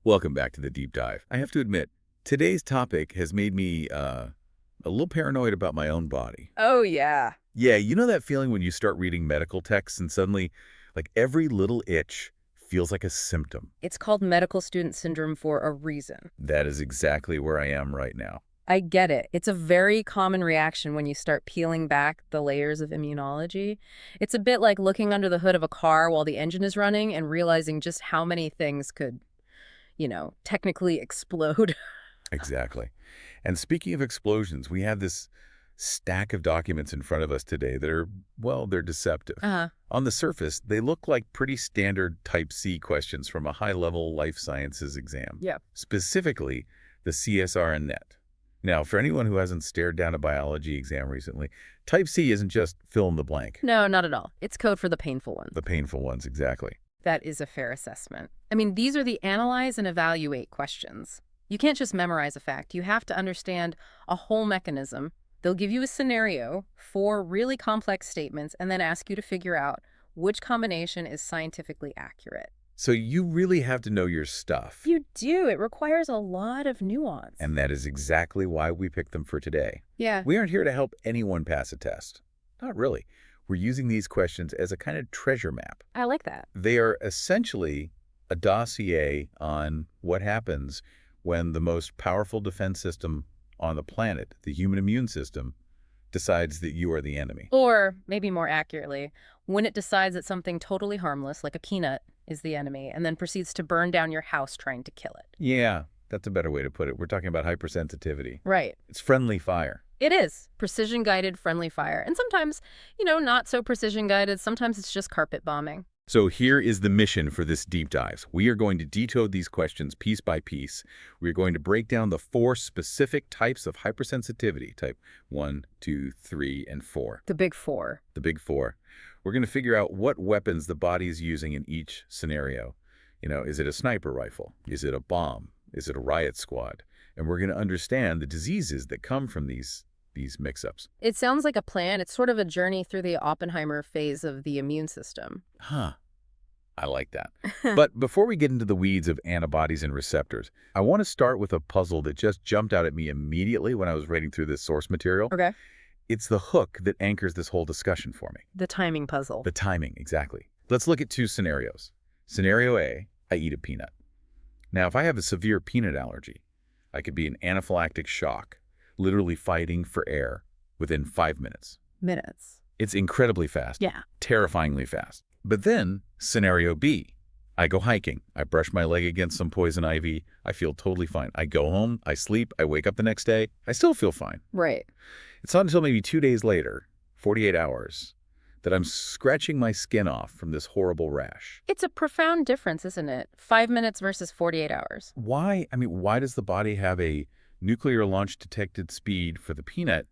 Welcome back to the deep dive. I have to admit, today's topic has made me a little paranoid about my own body. Oh, yeah. Yeah, you know that feeling when you start reading medical texts and suddenly, like every little itch feels like a symptom? It's called medical student syndrome for a reason. That is exactly where I am right now. I get it. It's a very common reaction when you start peeling back the layers of immunology. It's a bit like looking under the hood of a car while the engine is running and realizing just how many things could, technically explode. Exactly. And speaking of explosions, we have this stack of documents in front of us today that are, well, they're deceptive. On the surface, they look like pretty standard Type C questions from a high-level life sciences exam. Yeah. Specifically, the CSIR and NET. Now, for anyone who hasn't stared down a biology exam recently, Type C isn't just fill in the blank. No, not at all. It's code for the painful ones. The painful ones, exactly. That is a fair assessment. I mean, these are the analyze and evaluate questions. You can't just memorize a fact. You have to understand a whole mechanism. They'll give you a scenario, 4 really complex statements, and then ask you to figure out which combination is scientifically accurate. So you really have to know your stuff. You do. It requires a lot of nuance. And that is exactly why we picked them for today. Yeah. We aren't here to help anyone pass a test. Not really. We're using these questions as a kind of treasure map. I like that. They are essentially a dossier on what happens when the most powerful defense system on the planet, the human immune system, decides that you are the enemy. Or, maybe more accurately, when it decides that something totally harmless, like a peanut, is the enemy, and then proceeds to burn down your house trying to kill it. Yeah, that's a better way to put it. We're talking about hypersensitivity. Right. It's friendly fire. It is. Precision-guided friendly fire. And sometimes, not so precision-guided. Sometimes it's just carpet bombing. So here is the mission for this deep dive. We are going to decode these questions piece by piece. We are going to break down the 4 specific types of hypersensitivity, type 1, 2, 3, and 4. The big 4. The big 4. We're going to figure out what weapons the body is using in each scenario. Is it a sniper rifle? Is it a bomb? Is it a riot squad? And we're going to understand the diseases that come from these mix-ups. It sounds like a plan. It's sort of a journey through the Oppenheimer phase of the immune system. Huh. I like that. But before we get into the weeds of antibodies and receptors, I want to start with a puzzle that just jumped out at me immediately when I was reading through this source material. Okay. It's the hook that anchors this whole discussion for me. The timing puzzle. The timing, exactly. Let's look at 2 scenarios. Scenario A, I eat a peanut. Now, if I have a severe peanut allergy, I could be in anaphylactic shock, literally fighting for air within 5 minutes. Minutes. It's incredibly fast. Yeah. Terrifyingly fast. But then, scenario B, I go hiking. I brush my leg against some poison ivy. I feel totally fine. I go home, I sleep, I wake up the next day. I still feel fine. Right. It's not until maybe 2 days later, 48 hours, that I'm scratching my skin off from this horrible rash. It's a profound difference, isn't it? 5 minutes versus 48 hours. Why does the body have a nuclear launch detected speed for the peanut,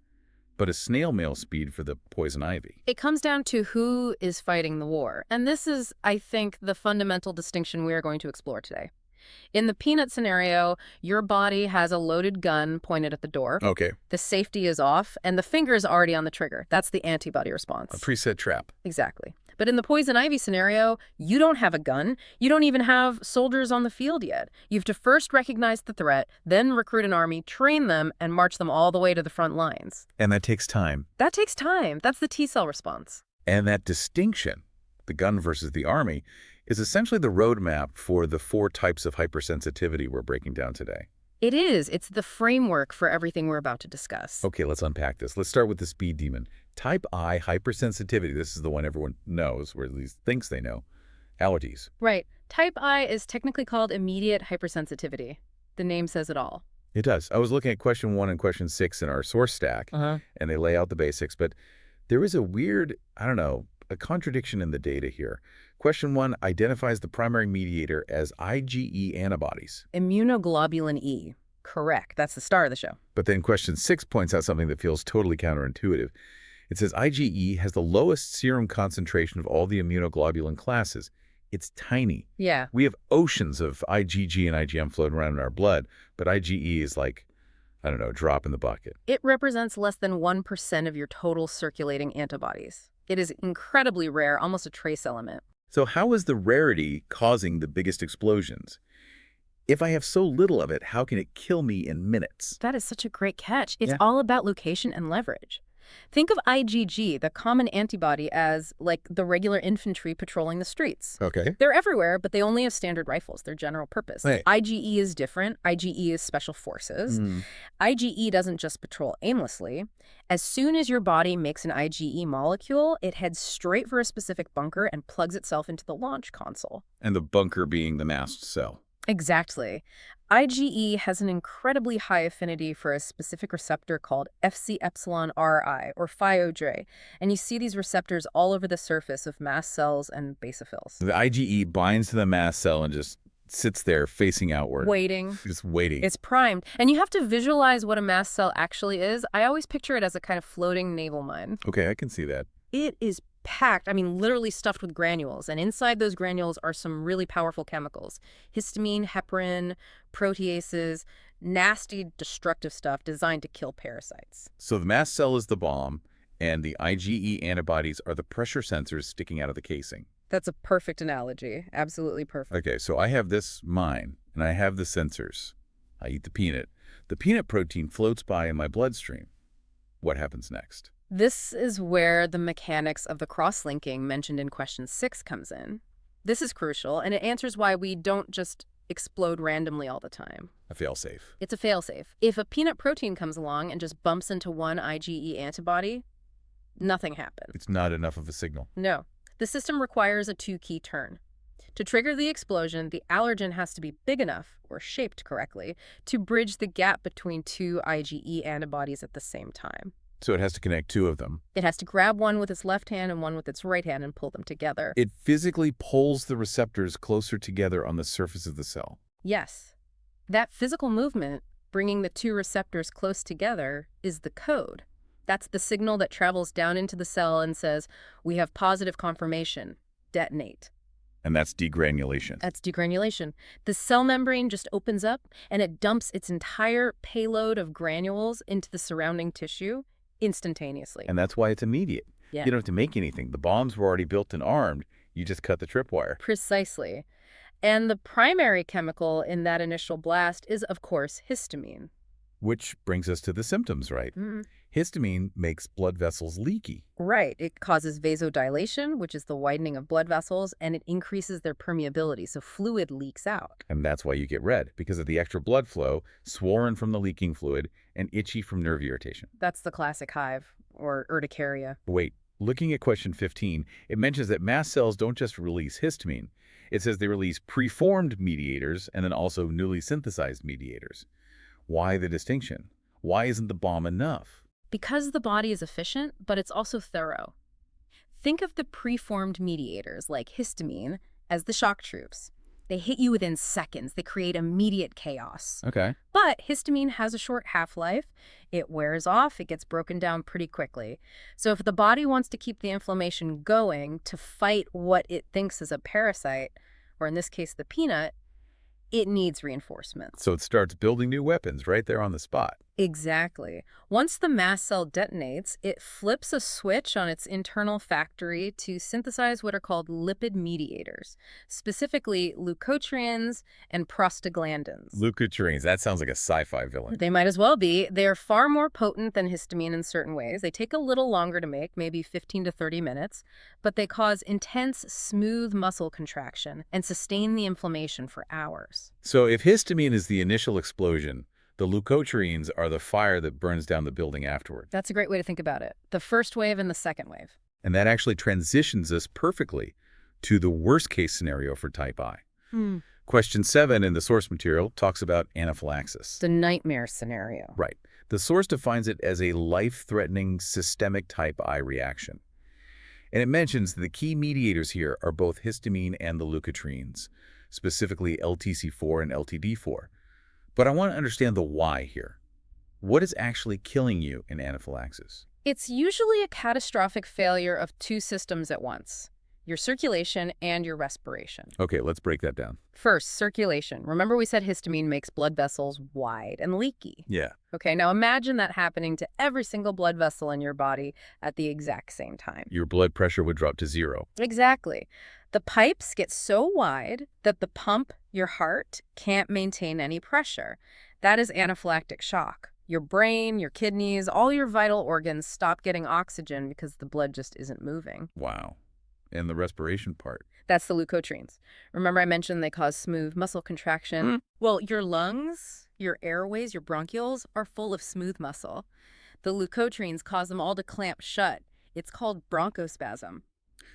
but a snail mail speed for the poison ivy? It comes down to who is fighting the war. And this is, I think, the fundamental distinction we are going to explore today. In the peanut scenario, your body has a loaded gun pointed at the door. Okay. The safety is off, and the finger is already on the trigger. That's the antibody response. A preset trap. Exactly. But in the poison ivy scenario, you don't have a gun. You don't even have soldiers on the field yet. You have to first recognize the threat, then recruit an army, train them, and march them all the way to the front lines. And that takes time. That takes time. That's the T-cell response. And that distinction, the gun versus the army, is essentially the roadmap for the 4 types of hypersensitivity we're breaking down today. It is. It's the framework for everything we're about to discuss. Okay, let's unpack this. Let's start with the speed demon. Type I, hypersensitivity. This is the one everyone knows, or at least thinks they know. Allergies. Right. Type I is technically called immediate hypersensitivity. The name says it all. It does. I was looking at question 1 and question 6 in our source stack, and they lay out the basics, but there is a weird, a contradiction in the data here. Question 1 identifies the primary mediator as IgE antibodies. Immunoglobulin E. Correct. That's the star of the show. But then question 6 points out something that feels totally counterintuitive. It says IgE has the lowest serum concentration of all the immunoglobulin classes. It's tiny. Yeah. We have oceans of IgG and IgM floating around in our blood, but IgE is like, a drop in the bucket. It represents less than 1% of your total circulating antibodies. It is incredibly rare, almost a trace element. So how is the rarity causing the biggest explosions? If I have so little of it, how can it kill me in minutes? That is such a great catch. It's Yeah. all about location and leverage. Think of IgG, the common antibody, as like the regular infantry patrolling the streets. Okay. They're everywhere, but they only have standard rifles. They're general purpose. Right. IgE is different. IgE is special forces. IgE doesn't just patrol aimlessly. As soon as your body makes an IgE molecule, it heads straight for a specific bunker and plugs itself into the launch console. And the bunker being the mast cell. Exactly. IgE has an incredibly high affinity for a specific receptor called Fc-epsilon-RI, or FiOJ, and you see these receptors all over the surface of mast cells and basophils. The IgE binds to the mast cell and just sits there facing outward. Waiting. Just waiting. It's primed. And you have to visualize what a mast cell actually is. I always picture it as a kind of floating naval mine. Okay, I can see that. It is packed, I mean, literally stuffed with granules. And inside those granules are some really powerful chemicals. Histamine, heparin, proteases, nasty, destructive stuff designed to kill parasites. So the mast cell is the bomb, and the IgE antibodies are the pressure sensors sticking out of the casing. That's a perfect analogy. Absolutely perfect. Okay, so I have this mine, and I have the sensors. I eat the peanut. The peanut protein floats by in my bloodstream. What happens next? This is where the mechanics of the cross-linking mentioned in question 6 comes in. This is crucial, and it answers why we don't just explode randomly all the time. A failsafe. It's a failsafe. If a peanut protein comes along and just bumps into one IgE antibody, nothing happens. It's not enough of a signal. No. The system requires a 2-key turn. To trigger the explosion, the allergen has to be big enough, or shaped correctly, to bridge the gap between two IgE antibodies at the same time. So it has to connect two of them. It has to grab one with its left hand and one with its right hand and pull them together. It physically pulls the receptors closer together on the surface of the cell. Yes. That physical movement, bringing the two receptors close together, is the code. That's the signal that travels down into the cell and says, we have positive confirmation, detonate. And that's degranulation. That's degranulation. The cell membrane just opens up and it dumps its entire payload of granules into the surrounding tissue instantaneously. And that's why it's immediate. Yeah. You don't have to make anything. The bombs were already built and armed. You just cut the tripwire. Precisely. And the primary chemical in that initial blast is, of course, histamine. Which brings us to the symptoms, right? Histamine makes blood vessels leaky. Right. It causes vasodilation, which is the widening of blood vessels, and it increases their permeability, so fluid leaks out. And that's why you get red, because of the extra blood flow, swollen from the leaking fluid, and itchy from nerve irritation. That's the classic hive, or urticaria. Wait, looking at question 15, it mentions that mast cells don't just release histamine. It says they release preformed mediators and then also newly synthesized mediators. Why the distinction? Why isn't the bomb enough? Because the body is efficient, but it's also thorough. Think of the preformed mediators, like histamine, as the shock troops. They hit you within seconds. They create immediate chaos. Okay. But histamine has a short half-life. It wears off. It gets broken down pretty quickly. So if the body wants to keep the inflammation going to fight what it thinks is a parasite, or in this case, the peanut, it needs reinforcements. So it starts building new weapons right there on the spot. Exactly. Once the mast cell detonates, it flips a switch on its internal factory to synthesize what are called lipid mediators, specifically leukotrienes and prostaglandins. Leukotrienes, that sounds like a sci-fi villain. They might as well be. They are far more potent than histamine in certain ways. They take a little longer to make, maybe 15 to 30 minutes, but they cause intense, smooth muscle contraction and sustain the inflammation for hours. So if histamine is the initial explosion, the leukotrienes are the fire that burns down the building afterward. That's a great way to think about it. The first wave and the second wave. And that actually transitions us perfectly to the worst-case scenario for type I. Question 7 in the source material talks about anaphylaxis. The nightmare scenario. Right. The source defines it as a life-threatening systemic type I reaction. And it mentions that the key mediators here are both histamine and the leukotrienes, specifically LTC4 and LTD4. But I want to understand the why here. What is actually killing you in anaphylaxis? It's usually a catastrophic failure of two systems at once, your circulation and your respiration. Okay, let's break that down. First, circulation. Remember we said histamine makes blood vessels wide and leaky. Yeah. Okay, now imagine that happening to every single blood vessel in your body at the exact same time. Your blood pressure would drop to 0. Exactly. The pipes get so wide that the pump, your heart, can't maintain any pressure. That is anaphylactic shock. Your brain, your kidneys, all your vital organs stop getting oxygen because the blood just isn't moving. Wow. And the respiration part. That's the leukotrienes. Remember I mentioned they cause smooth muscle contraction? Well, your lungs, your airways, your bronchioles are full of smooth muscle. The leukotrienes cause them all to clamp shut. It's called bronchospasm.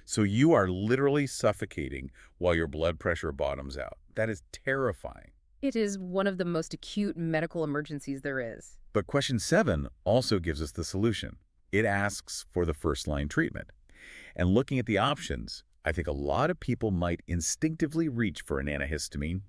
So you are literally suffocating while your blood pressure bottoms out. That is terrifying. It is one of the most acute medical emergencies there is. But question 7 also gives us the solution. It asks for the first-line treatment. And looking at the options, I think a lot of people might instinctively reach for an antihistamine,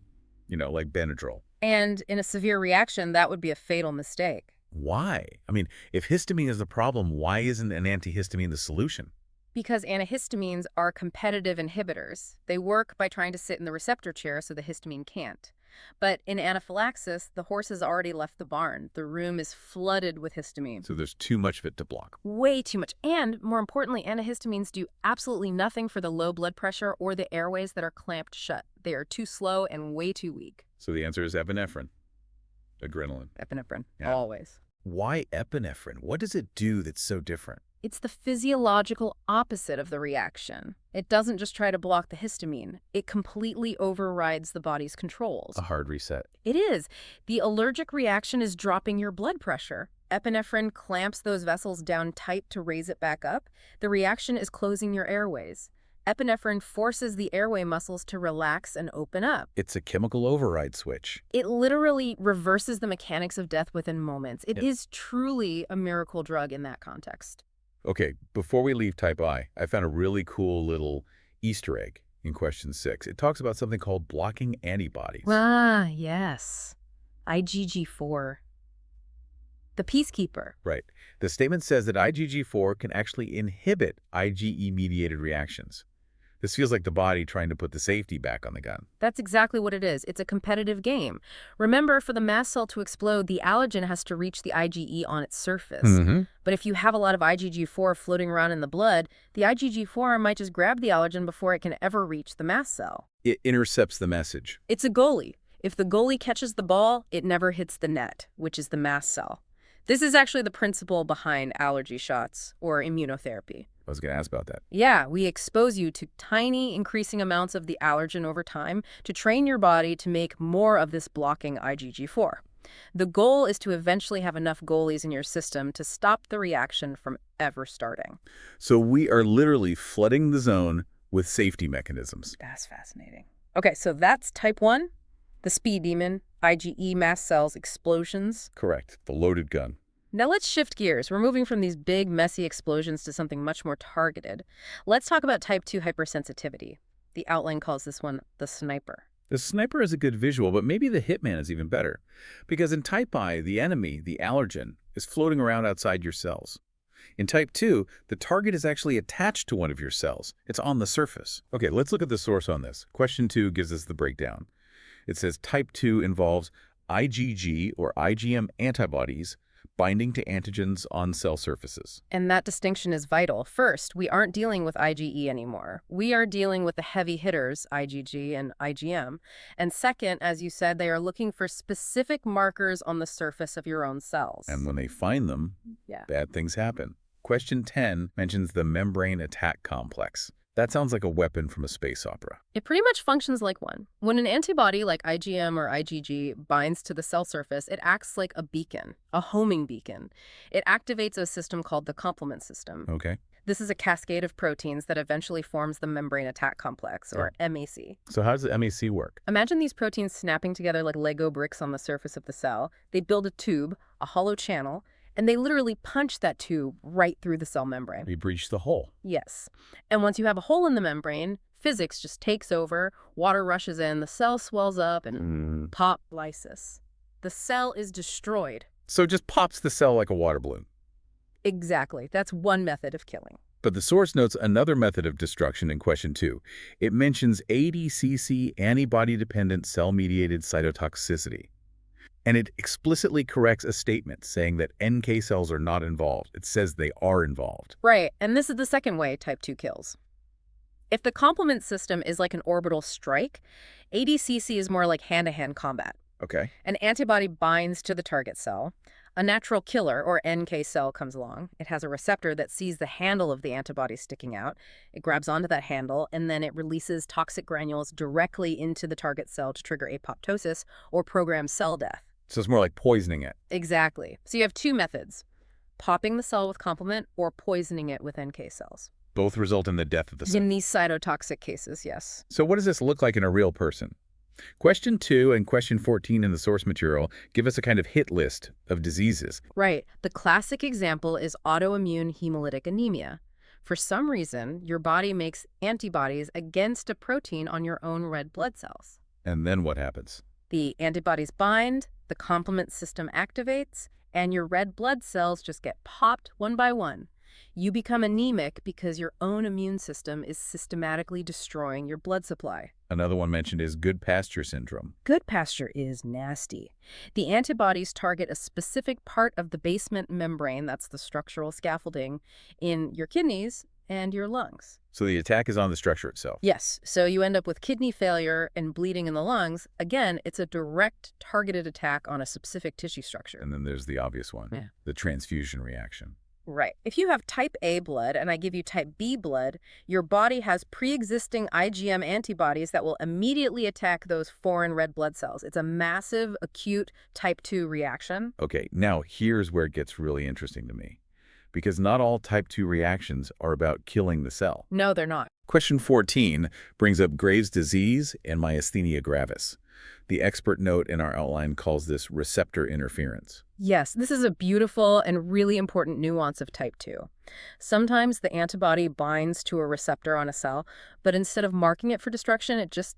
like Benadryl. And in a severe reaction, that would be a fatal mistake. Why? I mean, if histamine is the problem, why isn't an antihistamine the solution? Because antihistamines are competitive inhibitors. They work by trying to sit in the receptor chair so the histamine can't. But in anaphylaxis, the horse has already left the barn. The room is flooded with histamine. So there's too much of it to block. Way too much. And more importantly, antihistamines do absolutely nothing for the low blood pressure or the airways that are clamped shut. They are too slow and way too weak. So the answer is epinephrine. Adrenaline. Epinephrine, Yeah. Always. Why epinephrine? What does it do that's so different? It's the physiological opposite of the reaction. It doesn't just try to block the histamine. It completely overrides the body's controls. A hard reset. It is. The allergic reaction is dropping your blood pressure. Epinephrine clamps those vessels down tight to raise it back up. The reaction is closing your airways. Epinephrine forces the airway muscles to relax and open up. It's a chemical override switch. It literally reverses the mechanics of death within moments. It is truly a miracle drug in that context. Okay, before we leave type I found a really cool little Easter egg in question 6. It talks about something called blocking antibodies. Ah, yes. IgG4. The peacekeeper. Right. The statement says that IgG4 can actually inhibit IgE-mediated reactions. This feels like the body trying to put the safety back on the gun. That's exactly what it is. It's a competitive game. Remember, for the mast cell to explode, the allergen has to reach the IgE on its surface. But if you have a lot of IgG4 floating around in the blood, the IgG4 might just grab the allergen before it can ever reach the mast cell. It intercepts the message. It's a goalie. If the goalie catches the ball, it never hits the net, which is the mast cell. This is actually the principle behind allergy shots or immunotherapy. I was going to ask about that. Yeah, we expose you to tiny increasing amounts of the allergen over time to train your body to make more of this blocking IgG4. The goal is to eventually have enough goalies in your system to stop the reaction from ever starting. So we are literally flooding the zone with safety mechanisms. That's fascinating. Okay, so that's type 1, the speed demon, IgE mast cells, explosions. Correct. The loaded gun. Now let's shift gears. We're moving from these big, messy explosions to something much more targeted. Let's talk about type 2 hypersensitivity. The outline calls this one the sniper. The sniper is a good visual, but maybe the hitman is even better. Because in type I, the enemy, the allergen, is floating around outside your cells. In type 2, the target is actually attached to one of your cells. It's on the surface. Okay, let's look at the source on this. Question 2 gives us the breakdown. It says type 2 involves IgG or IgM antibodies binding to antigens on cell surfaces. And that distinction is vital. First, we aren't dealing with IgE anymore. We are dealing with the heavy hitters, IgG and IgM. And second, as you said, they are looking for specific markers on the surface of your own cells. And when they find them, bad things happen. Question 10 mentions the membrane attack complex. That sounds like a weapon from a space opera. It pretty much functions like one. When an antibody like IgM or IgG binds to the cell surface, it acts like a beacon, a homing beacon. It activates a system called the complement system. Okay. This is a cascade of proteins that eventually forms the membrane attack complex, or MAC. So how does the MAC work? Imagine these proteins snapping together like Lego bricks on the surface of the cell. They build a tube, a hollow channel, and they literally punch that tube right through the cell membrane. We breach the hole. Yes. And once you have a hole in the membrane, physics just takes over, water rushes in, the cell swells up, and pop lysis. The cell is destroyed. So it just pops the cell like a water balloon. Exactly. That's one method of killing. But the source notes another method of destruction in question 2. It mentions ADCC, antibody-dependent cell-mediated cytotoxicity. And it explicitly corrects a statement saying that NK cells are not involved. It says they are involved. Right, and this is the second way type 2 kills. If the complement system is like an orbital strike, ADCC is more like hand-to-hand combat. Okay. An antibody binds to the target cell. A natural killer, or NK cell, comes along. It has a receptor that sees the handle of the antibody sticking out. It grabs onto that handle, and then it releases toxic granules directly into the target cell to trigger apoptosis or program cell death. So it's more like poisoning it. Exactly. So you have two methods: popping the cell with complement or poisoning it with NK cells. Both result in the death of the cell. In these cytotoxic cases, yes. So what does this look like in a real person? Question 2 and question 14 in the source material give us a kind of hit list of diseases. Right. The classic example is autoimmune hemolytic anemia. For some reason, your body makes antibodies against a protein on your own red blood cells. And then what happens? The antibodies bind, the complement system activates, and your red blood cells just get popped one by one. You become anemic because your own immune system is systematically destroying your blood supply. Another one mentioned is good pasture syndrome. Good pasture is nasty. The antibodies target a specific part of the basement membrane, that's the structural scaffolding, in your kidneys and your lungs. So the attack is on the structure itself. Yes, so you end up with kidney failure and bleeding in the lungs. Again, it's a direct targeted attack on a specific tissue structure. And then there's the obvious one, the transfusion reaction. Right. If you have type A blood and I give you type B blood, your body has pre-existing IgM antibodies that will immediately attack those foreign red blood cells. It's a massive, acute type 2 reaction. Okay, now here's where it gets really interesting to me. Because not all type 2 reactions are about killing the cell. No, they're not. Question 14 brings up Graves' disease and myasthenia gravis. The expert note in our outline calls this receptor interference. Yes, this is a beautiful and really important nuance of type 2. Sometimes the antibody binds to a receptor on a cell, but instead of marking it for destruction, it just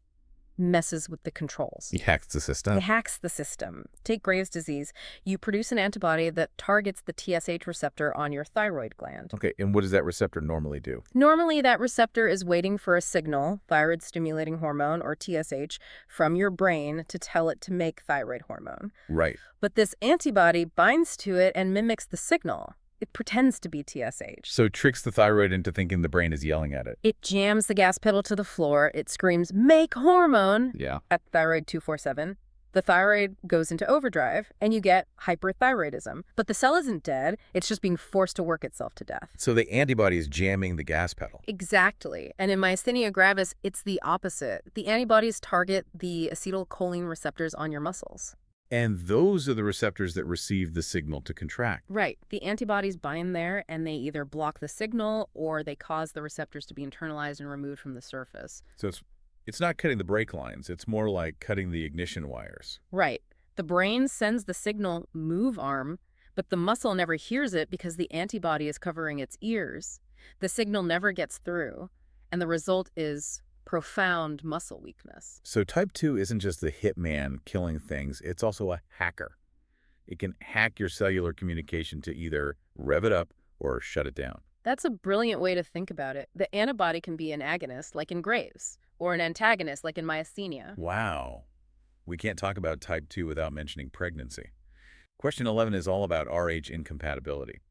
messes with the controls. He hacks the system. It hacks the system. Take Graves' disease. You produce an antibody that targets the TSH receptor on your thyroid gland. Okay, and what does that receptor normally do? Normally, that receptor is waiting for a signal, thyroid-stimulating hormone, or TSH, from your brain to tell it to make thyroid hormone. Right. But this antibody binds to it and mimics the signal. It pretends to be TSH. So it tricks the thyroid into thinking the brain is yelling at it. It jams the gas pedal to the floor. It screams, "Make hormone!" Yeah. At thyroid 247. The thyroid goes into overdrive, and you get hyperthyroidism. But the cell isn't dead. It's just being forced to work itself to death. So the antibody is jamming the gas pedal. Exactly. And in myasthenia gravis, it's the opposite. The antibodies target the acetylcholine receptors on your muscles. And those are the receptors that receive the signal to contract. Right. The antibodies bind there, and they either block the signal or they cause the receptors to be internalized and removed from the surface. So it's not cutting the brake lines. It's more like cutting the ignition wires. Right. The brain sends the signal, "move arm," but the muscle never hears it because the antibody is covering its ears. The signal never gets through, and the result is profound muscle weakness. So type 2 isn't just the hitman killing things, it's also a hacker. It can hack your cellular communication to either rev it up or shut it down. That's a brilliant way to think about it. The antibody can be an agonist, like in Graves', or an antagonist, like in myasthenia. Wow. We can't talk about type 2 without mentioning pregnancy. Question 11 is all about Rh incompatibility.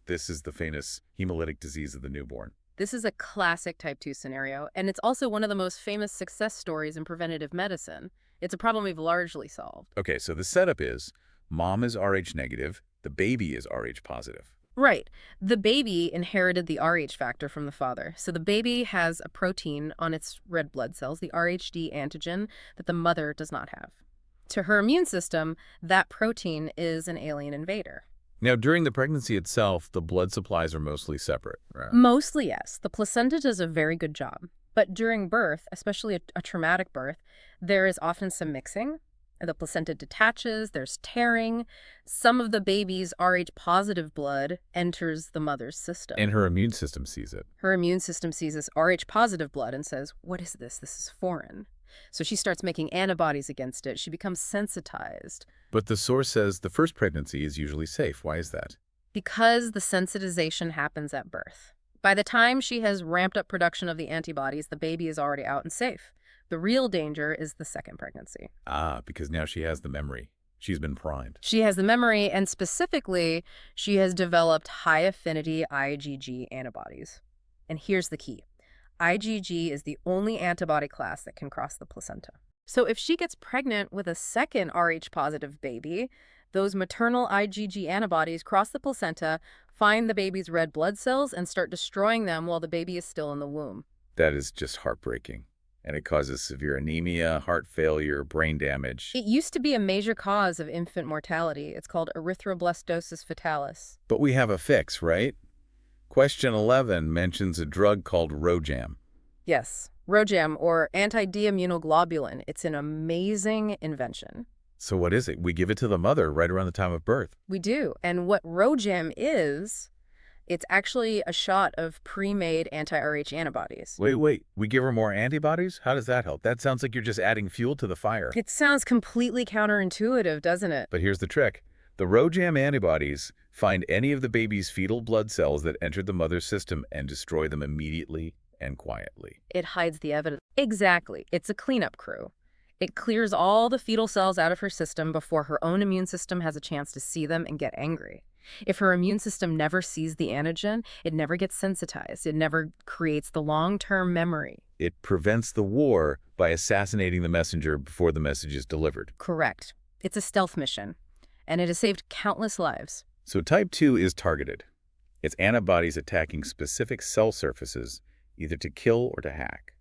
This is the famous hemolytic disease of the newborn. This is a classic type 2 scenario, and it's also one of the most famous success stories in preventative medicine. It's a problem we've largely solved. Okay, so the setup is mom is Rh negative, the baby is Rh positive. Right. The baby inherited the Rh factor from the father. So the baby has a protein on its red blood cells, the Rhd antigen, that the mother does not have. To her immune system, that protein is an alien invader. Now, during the pregnancy itself, the blood supplies are mostly separate, right? Mostly, yes. The placenta does a very good job. But during birth, especially a traumatic birth, there is often some mixing. The placenta detaches, there's tearing. Some of the baby's Rh-positive blood enters the mother's system. And her immune system sees it. Her immune system sees this Rh-positive blood and says, "What is this? This is foreign." So she starts making antibodies against it. She becomes sensitized. But the source says the first pregnancy is usually safe. Why is that? Because the sensitization happens at birth. By the time she has ramped up production of the antibodies, the baby is already out and safe. The real danger is the second pregnancy. Ah, because now she has the memory. She's been primed. She has the memory, and specifically, she has developed high-affinity IgG antibodies. And here's the key. IgG is the only antibody class that can cross the placenta. So if she gets pregnant with a second Rh-positive baby, those maternal IgG antibodies cross the placenta, find the baby's red blood cells, and start destroying them while the baby is still in the womb. That is just heartbreaking. And it causes severe anemia, heart failure, brain damage. It used to be a major cause of infant mortality. It's called erythroblastosis fetalis. But we have a fix, right? Question 11 mentions a drug called Rojam. Yes, Rojam, or anti-deimmunoglobulin. It's an amazing invention. So what is it? We give it to the mother right around the time of birth. We do. And what Rojam is, it's actually a shot of pre-made anti-Rh antibodies. Wait. We give her more antibodies? How does that help? That sounds like you're just adding fuel to the fire. It sounds completely counterintuitive, doesn't it? But here's the trick. The Rojam antibodies find any of the baby's fetal blood cells that entered the mother's system and destroy them immediately and quietly. It hides the evidence. Exactly. It's a cleanup crew. It clears all the fetal cells out of her system before her own immune system has a chance to see them and get angry. If her immune system never sees the antigen, it never gets sensitized. It never creates the long-term memory. It prevents the war by assassinating the messenger before the message is delivered. Correct. It's a stealth mission, and it has saved countless lives. So type 2 is targeted. It's antibodies attacking specific cell surfaces, either to kill or to hack.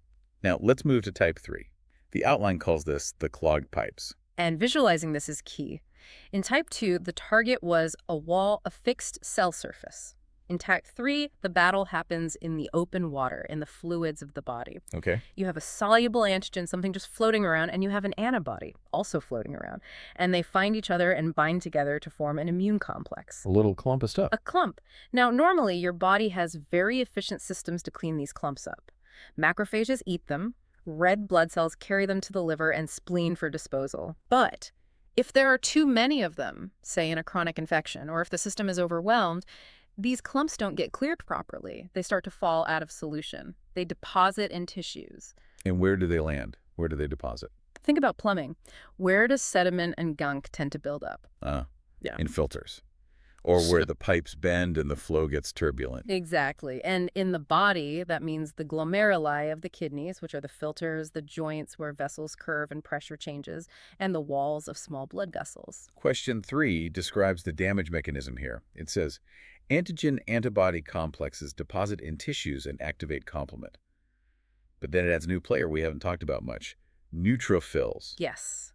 Now, let's move to type 3. The outline calls this the clogged pipes. And visualizing this is key. In type 2, the target was a fixed cell surface. In type 3, the battle happens in the open water, in the fluids of the body. Okay. You have a soluble antigen, something just floating around, and you have an antibody also floating around. And they find each other and bind together to form an immune complex. A little clump of stuff. A clump. Now, normally, your body has very efficient systems to clean these clumps up. Macrophages eat them. Red blood cells carry them to the liver and spleen for disposal. But if there are too many of them, say in a chronic infection, or if the system is overwhelmed, these clumps don't get cleared properly. They start to fall out of solution. They deposit in tissues. And where do they land? Where do they deposit? Think about plumbing. Where does sediment and gunk tend to build up? In filters. Or where the pipes bend and the flow gets turbulent. Exactly. And in the body, that means the glomeruli of the kidneys, which are the filters, the joints where vessels curve and pressure changes, and the walls of small blood vessels. Question 3 describes the damage mechanism here. It says, antigen-antibody complexes deposit in tissues and activate complement. But then it adds a new player we haven't talked about much, neutrophils. Yes.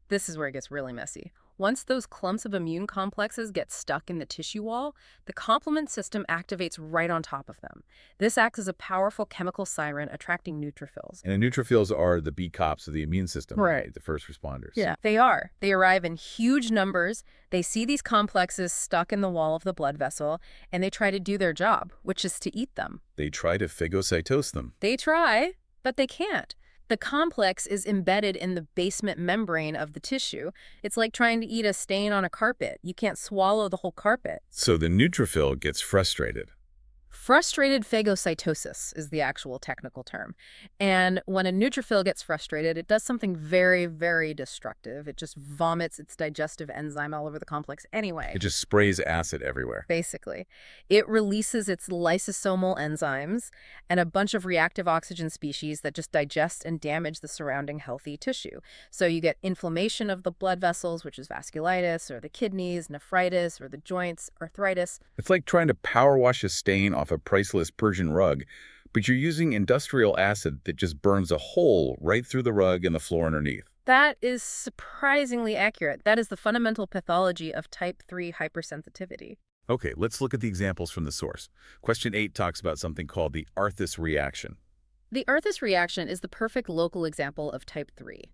This is where it gets really messy. Once those clumps of immune complexes get stuck in the tissue wall, the complement system activates right on top of them. This acts as a powerful chemical siren attracting neutrophils. And the neutrophils are the B cops of the immune system, right? The first responders. Yeah, they are. They arrive in huge numbers. They see these complexes stuck in the wall of the blood vessel, and they try to do their job, which is to eat them. They try to phagocytose them. They try, but they can't. The complex is embedded in the basement membrane of the tissue. It's like trying to eat a stain on a carpet. You can't swallow the whole carpet. So the neutrophil gets frustrated. Frustrated phagocytosis is the actual technical term. And when a neutrophil gets frustrated, it does something very, very destructive. It just vomits its digestive enzyme all over the complex anyway. It just sprays acid everywhere. Basically. It releases its lysosomal enzymes and a bunch of reactive oxygen species that just digest and damage the surrounding healthy tissue. So you get inflammation of the blood vessels, which is vasculitis, or the kidneys, nephritis, or the joints, arthritis. It's like trying to power wash a stain off a priceless Persian rug, but you're using industrial acid that just burns a hole right through the rug and the floor underneath. That is surprisingly accurate. That is the fundamental pathology of type 3 hypersensitivity. Okay, let's look at the examples from the source. Question 8 talks about something called the Arthus reaction. The Arthus reaction is the perfect local example of type 3.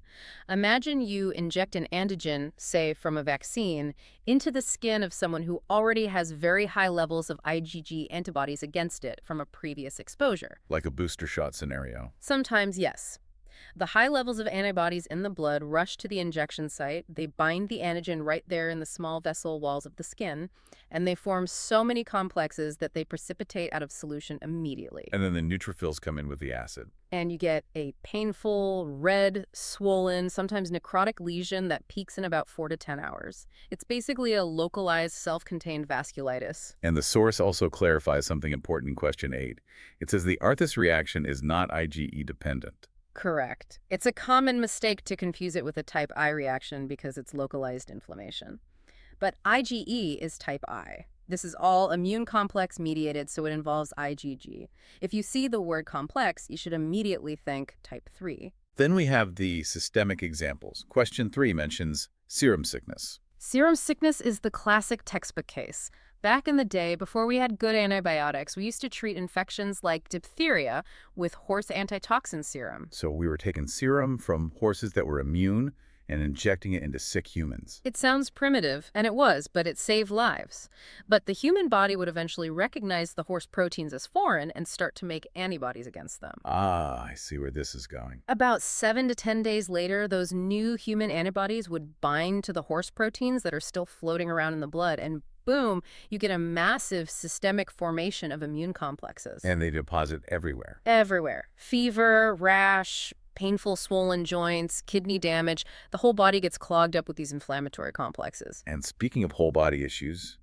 Imagine you inject an antigen, say from a vaccine, into the skin of someone who already has very high levels of IgG antibodies against it from a previous exposure. Like a booster shot scenario. Sometimes, yes. The high levels of antibodies in the blood rush to the injection site. They bind the antigen right there in the small vessel walls of the skin, and they form so many complexes that they precipitate out of solution immediately. And then the neutrophils come in with the acid. And you get a painful, red, swollen, sometimes necrotic lesion that peaks in about 4 to 10 hours. It's basically a localized, self-contained vasculitis. And the source also clarifies something important in question 8. It says the Arthus reaction is not IgE dependent. Correct. It's a common mistake to confuse it with a type I reaction because it's localized inflammation. But IgE is type I. This is all immune complex mediated, so it involves IgG. If you see the word complex, you should immediately think type 3. Then we have the systemic examples. Question 3 mentions serum sickness. Serum sickness is the classic textbook case. Back in the day, before we had good antibiotics, we used to treat infections like diphtheria with horse antitoxin serum. So we were taking serum from horses that were immune and injecting it into sick humans. It sounds primitive, and it was, but it saved lives. But the human body would eventually recognize the horse proteins as foreign and start to make antibodies against them. Ah, I see where this is going. About 7 to 10 days later, those new human antibodies would bind to the horse proteins that are still floating around in the blood, and boom, you get a massive systemic formation of immune complexes. And they deposit everywhere. Everywhere. Fever, rash, painful swollen joints, kidney damage. The whole body gets clogged up with these inflammatory complexes. And speaking of whole body issues,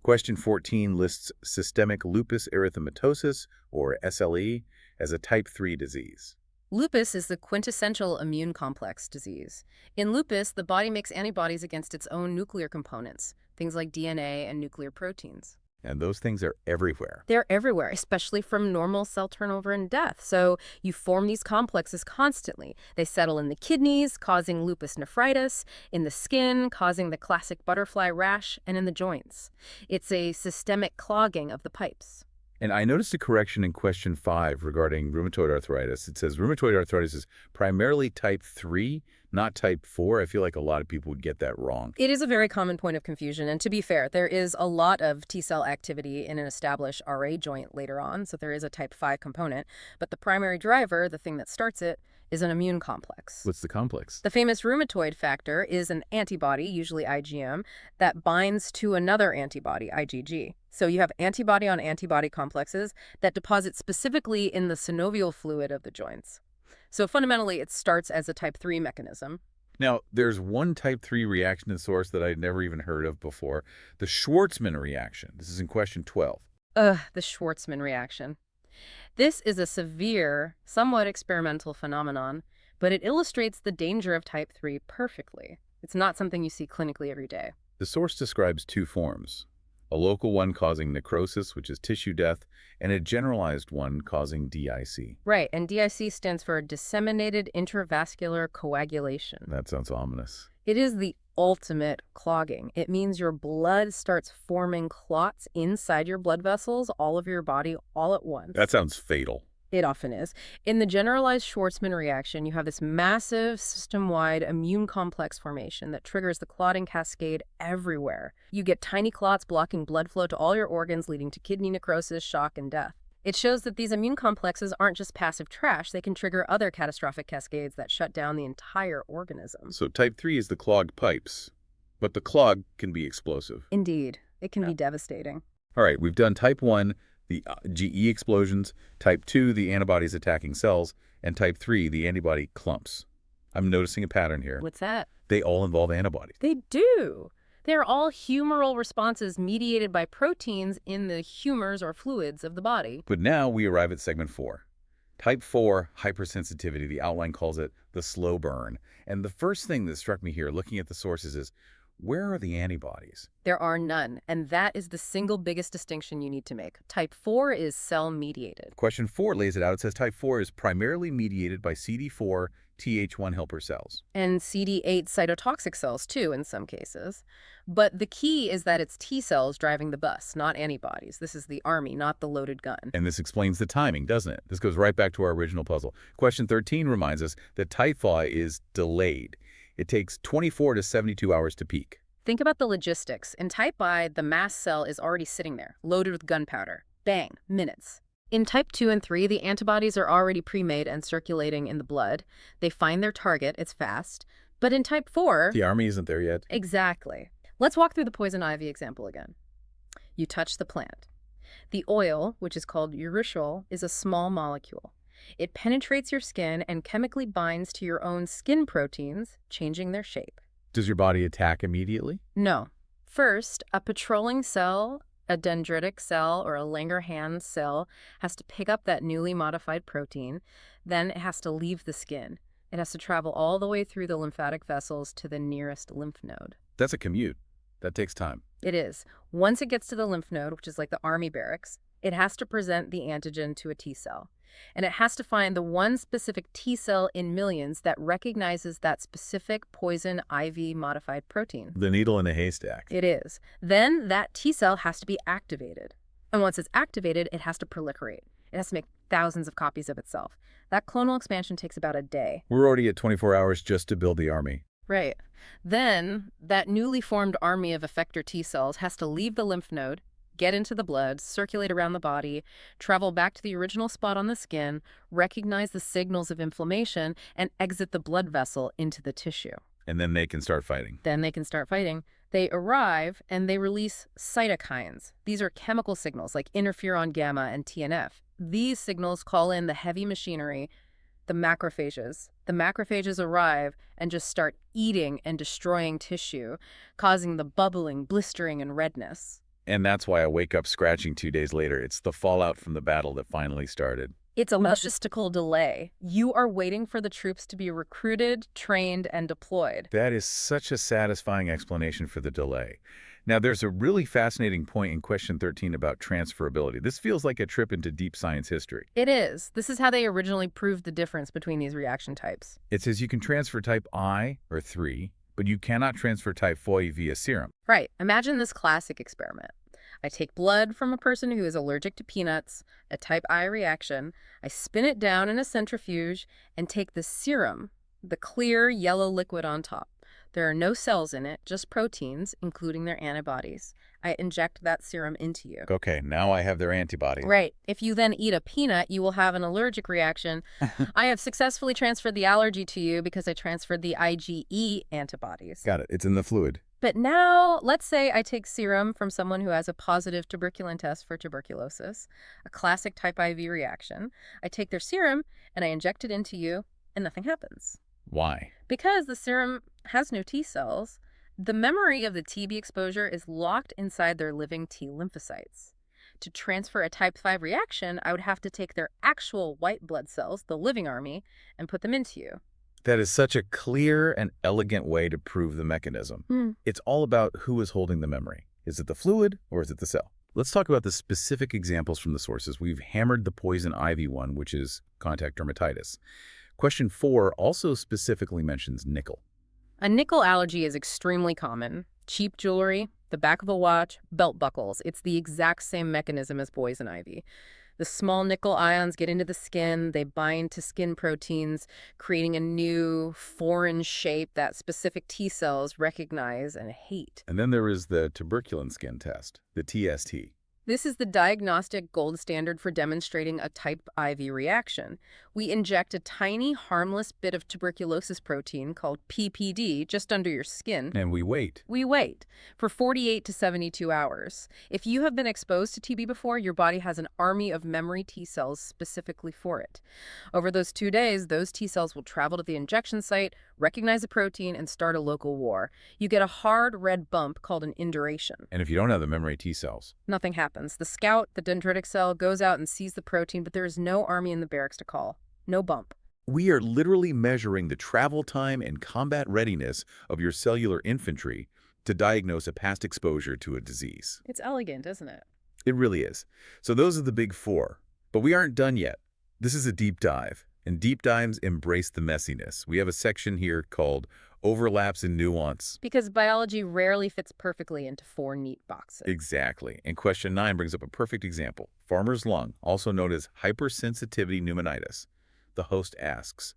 question 14 lists systemic lupus erythematosus, or SLE, as a type 3 disease. Lupus is the quintessential immune complex disease. In lupus, the body makes antibodies against its own nuclear components, things like DNA and nuclear proteins. And those things are everywhere. They're everywhere, especially from normal cell turnover and death. So you form these complexes constantly. They settle in the kidneys, causing lupus nephritis, in the skin, causing the classic butterfly rash, and in the joints. It's a systemic clogging of the pipes. And I noticed a correction in question 5 regarding rheumatoid arthritis. It says rheumatoid arthritis is primarily type 3, not type 4. I feel like a lot of people would get that wrong. It is a very common point of confusion. And to be fair, there is a lot of T-cell activity in an established RA joint later on, so there is a type 5 component. But the primary driver, the thing that starts it, is an immune complex. What's the complex? The famous rheumatoid factor is an antibody, usually IgM, that binds to another antibody, IgG. So you have antibody on antibody complexes that deposit specifically in the synovial fluid of the joints. So fundamentally, it starts as a type 3 mechanism. Now, there's one type 3 reaction in source that I'd never even heard of before, the Schwartzman reaction. This is in question 12. The Schwartzman reaction. This is a severe, somewhat experimental phenomenon, but it illustrates the danger of type 3 perfectly. It's not something you see clinically every day. The source describes 2 forms, a local one causing necrosis, which is tissue death, and a generalized one causing DIC. Right, and DIC stands for disseminated intravascular coagulation. That sounds ominous. It is the ultimate clogging. It means your blood starts forming clots inside your blood vessels, all over your body, all at once. That sounds fatal. It often is. In the generalized Schwartzman reaction, you have this massive system-wide immune complex formation that triggers the clotting cascade everywhere. You get tiny clots blocking blood flow to all your organs, leading to kidney necrosis, shock, and death. It shows that these immune complexes aren't just passive trash. They can trigger other catastrophic cascades that shut down the entire organism. So type 3 is the clogged pipes, but the clog can be explosive. Indeed. It can be devastating. All right, we've done type 1, the GE explosions, type 2, the antibodies attacking cells, and type 3, the antibody clumps. I'm noticing a pattern here. What's that? They all involve antibodies. They do. They're all humoral responses mediated by proteins in the humors or fluids of the body. But now we arrive at segment 4. Type 4, hypersensitivity. The outline calls it the slow burn. And the first thing that struck me here, looking at the sources, is where are the antibodies? There are none, and that is the single biggest distinction you need to make. Type 4 is cell-mediated. Question 4 lays it out. It says type 4 is primarily mediated by CD4 Th1 helper cells. And CD8 cytotoxic cells, too, in some cases. But the key is that it's T cells driving the bus, not antibodies. This is the army, not the loaded gun. And this explains the timing, doesn't it? This goes right back to our original puzzle. Question 13 reminds us that type 5 is delayed. It takes 24 to 72 hours to peak. Think about the logistics. In type I, the mast cell is already sitting there, loaded with gunpowder. Bang, minutes. In type 2 and 3, the antibodies are already pre-made and circulating in the blood. They find their target, it's fast. But in type 4... The army isn't there yet. Exactly. Let's walk through the poison ivy example again. You touch the plant. The oil, which is called urushiol, is a small molecule. It penetrates your skin and chemically binds to your own skin proteins, changing their shape. Does your body attack immediately? No. First, a patrolling cell, a dendritic cell or a Langerhans cell, has to pick up that newly modified protein. Then it has to leave the skin. It has to travel all the way through the lymphatic vessels to the nearest lymph node. That's a commute. That takes time. It is. Once it gets to the lymph node, which is like the army barracks, it has to present the antigen to a T cell. And it has to find the one specific T cell in millions that recognizes that specific poison ivy modified protein. The needle in a haystack. It is. Then that T cell has to be activated. And once it's activated, it has to proliferate. It has to make thousands of copies of itself. That clonal expansion takes about a day. We're already at 24 hours just to build the army. Right. Then that newly formed army of effector T cells has to leave the lymph node, get into the blood, circulate around the body, travel back to the original spot on the skin, recognize the signals of inflammation, and exit the blood vessel into the tissue. And then they can start fighting. They arrive and they release cytokines. These are chemical signals like interferon gamma and TNF. These signals call in the heavy machinery, the macrophages. The macrophages arrive and just start eating and destroying tissue, causing the bubbling, blistering, and redness. And that's why I wake up scratching 2 days later. It's the fallout from the battle that finally started. It's a logistical delay. You are waiting for the troops to be recruited, trained, and deployed. That is such a satisfying explanation for the delay. Now, there's a really fascinating point in question 13 about transferability. This feels like a trip into deep science history. It is. This is how they originally proved the difference between these reaction types. It says you can transfer type I, or 3, but you cannot transfer type 4 via serum. Right. Imagine this classic experiment. I take blood from a person who is allergic to peanuts, a type I reaction. I spin it down in a centrifuge and take the serum, the clear yellow liquid on top. There are no cells in it, just proteins, including their antibodies. I inject that serum into you. Okay, now I have their antibodies. Right. If you then eat a peanut, you will have an allergic reaction. I have successfully transferred the allergy to you because I transferred the IgE antibodies. Got it. It's in the fluid. But now, let's say I take serum from someone who has a positive tuberculin test for tuberculosis, a classic type IV reaction. I take their serum and I inject it into you, and nothing happens. Why? Because the serum has no T cells. The memory of the TB exposure is locked inside their living T lymphocytes. To transfer a type 5 reaction, I would have to take their actual white blood cells, the living army, and put them into you. That is such a clear and elegant way to prove the mechanism. It's all about who is holding the memory. Is it the fluid or is it the cell? Let's talk about the specific examples from the sources. We've hammered the poison ivy one, which is contact dermatitis. Question 4 also specifically mentions nickel. A nickel allergy is extremely common. Cheap jewelry, the back of a watch, belt buckles. It's the exact same mechanism as poison ivy. The small nickel ions get into the skin, they bind to skin proteins, creating a new foreign shape that specific T cells recognize and hate. And then there is the tuberculin skin test, the TST. This is the diagnostic gold standard for demonstrating a type IV reaction. We inject a tiny, harmless bit of tuberculosis protein called PPD just under your skin. And we wait. We wait for 48 to 72 hours. If you have been exposed to TB before, your body has an army of memory T cells specifically for it. Over those 2 days, those T cells will travel to the injection site, recognize the protein, and start a local war. You get a hard red bump called an induration. And if you don't have the memory T cells? Nothing happens. The scout, the dendritic cell, goes out and sees the protein, but there is no army in the barracks to call. No bump. We are literally measuring the travel time and combat readiness of your cellular infantry to diagnose a past exposure to a disease. It's elegant, isn't it? It really is. So those are the big 4. But we aren't done yet. This is a deep dive, and deep dives embrace the messiness. We have a section here called Overlaps and Nuance. Because biology rarely fits perfectly into 4 neat boxes. Exactly. And question 9 brings up a perfect example. Farmer's lung, also known as hypersensitivity pneumonitis. The host asks,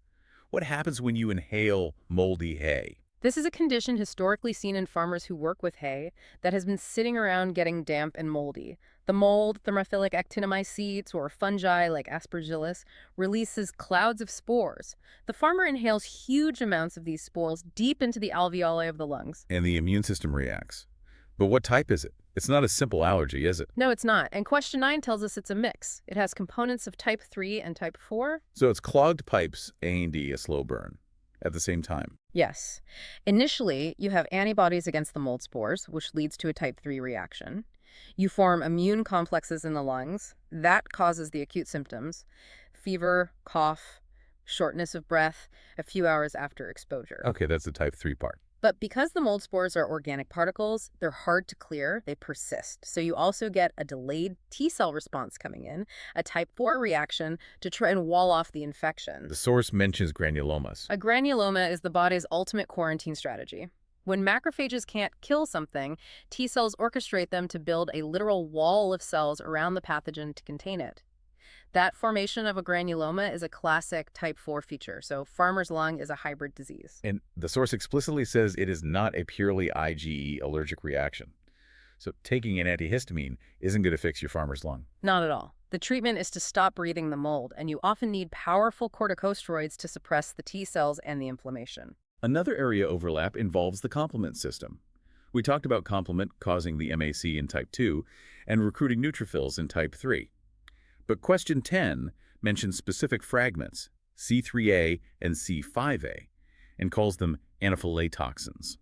what happens when you inhale moldy hay? This is a condition historically seen in farmers who work with hay that has been sitting around getting damp and moldy. The mold, thermophilic actinomycetes, or fungi like aspergillus, releases clouds of spores. The farmer inhales huge amounts of these spores deep into the alveoli of the lungs. And the immune system reacts. But what type is it? It's not a simple allergy, is it? No, it's not. And question 9 tells us it's a mix. It has components of type 3 and type 4. So it's clogged pipes, A&D, a slow burn, at the same time. Yes. Initially, you have antibodies against the mold spores, which leads to a type 3 reaction. You form immune complexes in the lungs. That causes the acute symptoms: fever, cough, shortness of breath a few hours after exposure. Okay, that's the type 3 part. But because the mold spores are organic particles, they're hard to clear, they persist. So you also get a delayed T-cell response coming in, a type 4 reaction to try and wall off the infection. The source mentions granulomas. A granuloma is the body's ultimate quarantine strategy. When macrophages can't kill something, T-cells orchestrate them to build a literal wall of cells around the pathogen to contain it. That formation of a granuloma is a classic type 4 feature, so farmer's lung is a hybrid disease. And the source explicitly says it is not a purely IgE allergic reaction. So taking an antihistamine isn't going to fix your farmer's lung. Not at all. The treatment is to stop breathing the mold, and you often need powerful corticosteroids to suppress the T cells and the inflammation. Another area overlap involves the complement system. We talked about complement causing the MAC in type 2 and recruiting neutrophils in type 3. But question 10 mentions specific fragments, C3a and C5a, and calls them anaphylatoxins.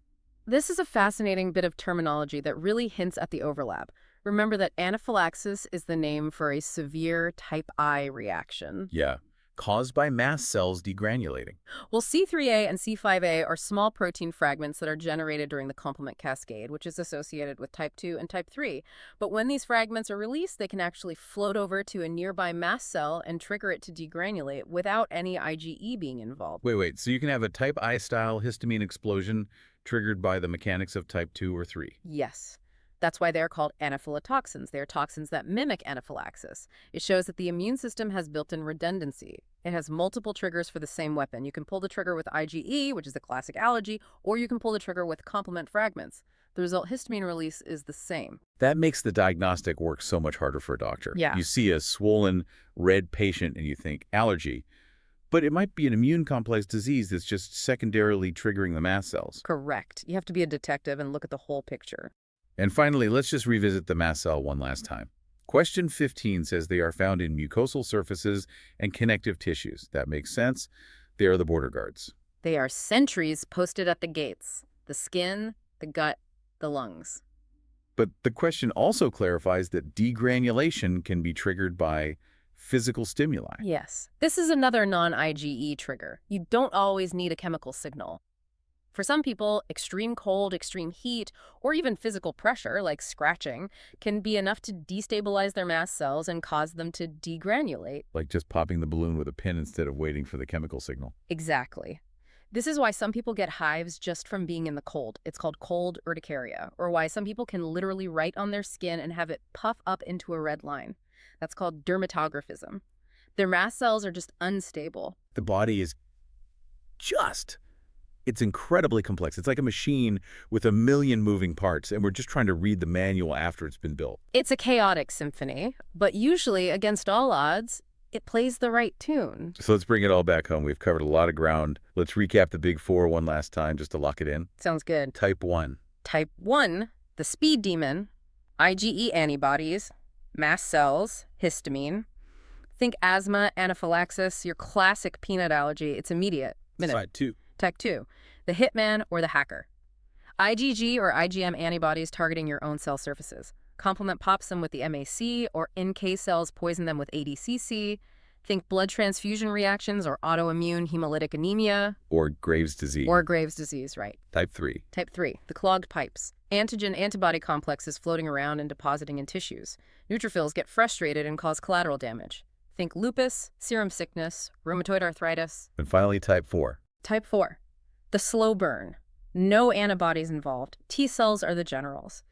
This is a fascinating bit of terminology that really hints at the overlap. Remember that anaphylaxis is the name for a severe type I reaction. Yeah, caused by mast cells degranulating. Well, C3a and C5a are small protein fragments that are generated during the complement cascade, which is associated with type 2 and type 3. But when these fragments are released, they can actually float over to a nearby mast cell and trigger it to degranulate without any IgE being involved. Wait, so you can have a type I-style histamine explosion triggered by the mechanics of type 2 or 3? Yes. That's why they're called anaphylatoxins. They're toxins that mimic anaphylaxis. It shows that the immune system has built-in redundancy. It has multiple triggers for the same weapon. You can pull the trigger with IgE, which is the classic allergy, or you can pull the trigger with complement fragments. The result histamine release is the same. That makes the diagnostic work so much harder for a doctor. Yeah. You see a swollen, red patient and you think allergy, but it might be an immune complex disease that's just secondarily triggering the mast cells. Correct. You have to be a detective and look at the whole picture. And finally, let's just revisit the mast cell one last time. Question 15 says they are found in mucosal surfaces and connective tissues. That makes sense. They are the border guards. They are sentries posted at the gates: the skin, the gut, the lungs. But the question also clarifies that degranulation can be triggered by physical stimuli. Yes. This is another non-IgE trigger. You don't always need a chemical signal. For some people, extreme cold, extreme heat, or even physical pressure, like scratching, can be enough to destabilize their mast cells and cause them to degranulate. Like just popping the balloon with a pin instead of waiting for the chemical signal. Exactly. This is why some people get hives just from being in the cold. It's called cold urticaria, or why some people can literally write on their skin and have it puff up into a red line. That's called dermatographism. Their mast cells are just unstable. The body is it's incredibly complex. It's like a machine with a million moving parts, and we're just trying to read the manual after it's been built. It's a chaotic symphony, but usually, against all odds, it plays the right tune. So let's bring it all back home. We've covered a lot of ground. Let's recap the big four one last time just to lock it in. Sounds good. Type 1. Type 1, the speed demon, IgE antibodies, mast cells, histamine. Think asthma, anaphylaxis, your classic peanut allergy. It's immediate. Type 2. Type 2, the hitman or the hacker. IgG or IgM antibodies targeting your own cell surfaces. Complement pops them with the MAC, or NK cells poison them with ADCC. Think blood transfusion reactions or autoimmune hemolytic anemia. Or Graves' disease. Or Graves' disease, right. Type 3. Type 3, the clogged pipes. Antigen-antibody complexes floating around and depositing in tissues. Neutrophils get frustrated and cause collateral damage. Think lupus, serum sickness, rheumatoid arthritis. And finally, type 4. Type 4, the slow burn. No antibodies involved. T cells are the generals.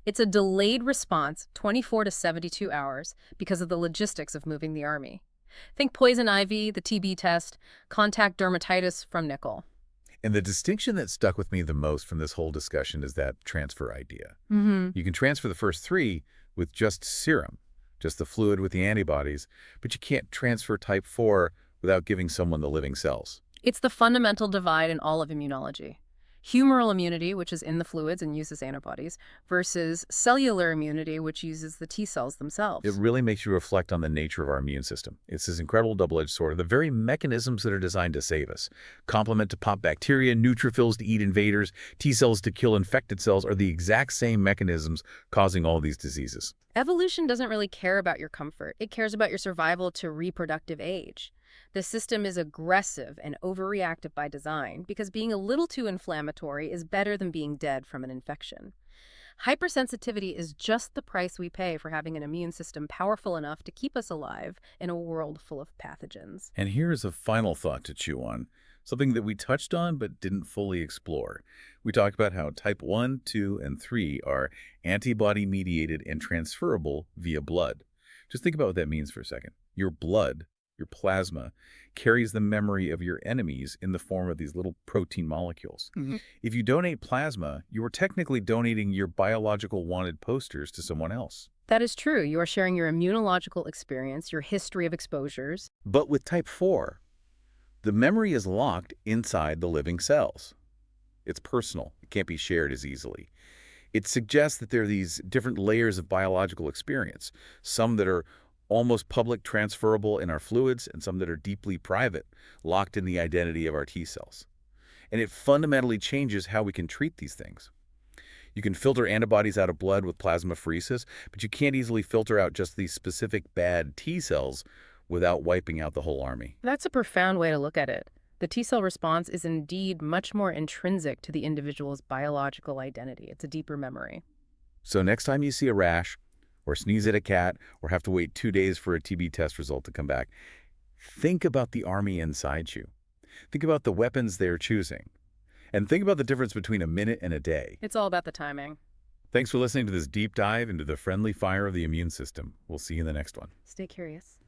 It's a delayed response, 24 to 72 hours, because of the logistics of moving the army. Think poison ivy, the TB test, contact dermatitis from nickel. And the distinction that stuck with me the most from this whole discussion is that transfer idea. You can transfer the first three with just serum, just the fluid with the antibodies, but you can't transfer type 4 without giving someone the living cells. It's the fundamental divide in all of immunology. Humoral immunity, which is in the fluids and uses antibodies, versus cellular immunity, which uses the T cells themselves. It really makes you reflect on the nature of our immune system. It's this incredible double-edged sword, the very mechanisms that are designed to save us. Complement to pop bacteria, neutrophils to eat invaders, T cells to kill infected cells are the exact same mechanisms causing all these diseases. Evolution doesn't really care about your comfort. It cares about your survival to reproductive age. The system is aggressive and overreactive by design because being a little too inflammatory is better than being dead from an infection. Hypersensitivity is just the price we pay for having an immune system powerful enough to keep us alive in a world full of pathogens. And here's a final thought to chew on, something that we touched on but didn't fully explore. We talked about how type 1, 2, and 3 are antibody-mediated and transferable via blood. Just think about what that means for a second. Your blood, your plasma, carries the memory of your enemies in the form of these little protein molecules. If you donate plasma, you are technically donating your biological wanted posters to someone else. That is true. You are sharing your immunological experience, your history of exposures. But with type 4, the memory is locked inside the living cells. It's personal. It can't be shared as easily. It suggests that there are these different layers of biological experience, some that are almost public transferable in our fluids and some that are deeply private, locked in the identity of our T cells. And it fundamentally changes how we can treat these things. You can filter antibodies out of blood with plasmapheresis, but you can't easily filter out just these specific bad T cells without wiping out the whole army. That's a profound way to look at it. The T cell response is indeed much more intrinsic to the individual's biological identity. It's a deeper memory. So next time you see a rash, or sneeze at a cat, or have to wait 2 days for a TB test result to come back, think about the army inside you. Think about the weapons they're choosing. And think about the difference between a minute and a day. It's all about the timing. Thanks for listening to this deep dive into the friendly fire of the immune system. We'll see you in the next one. Stay curious.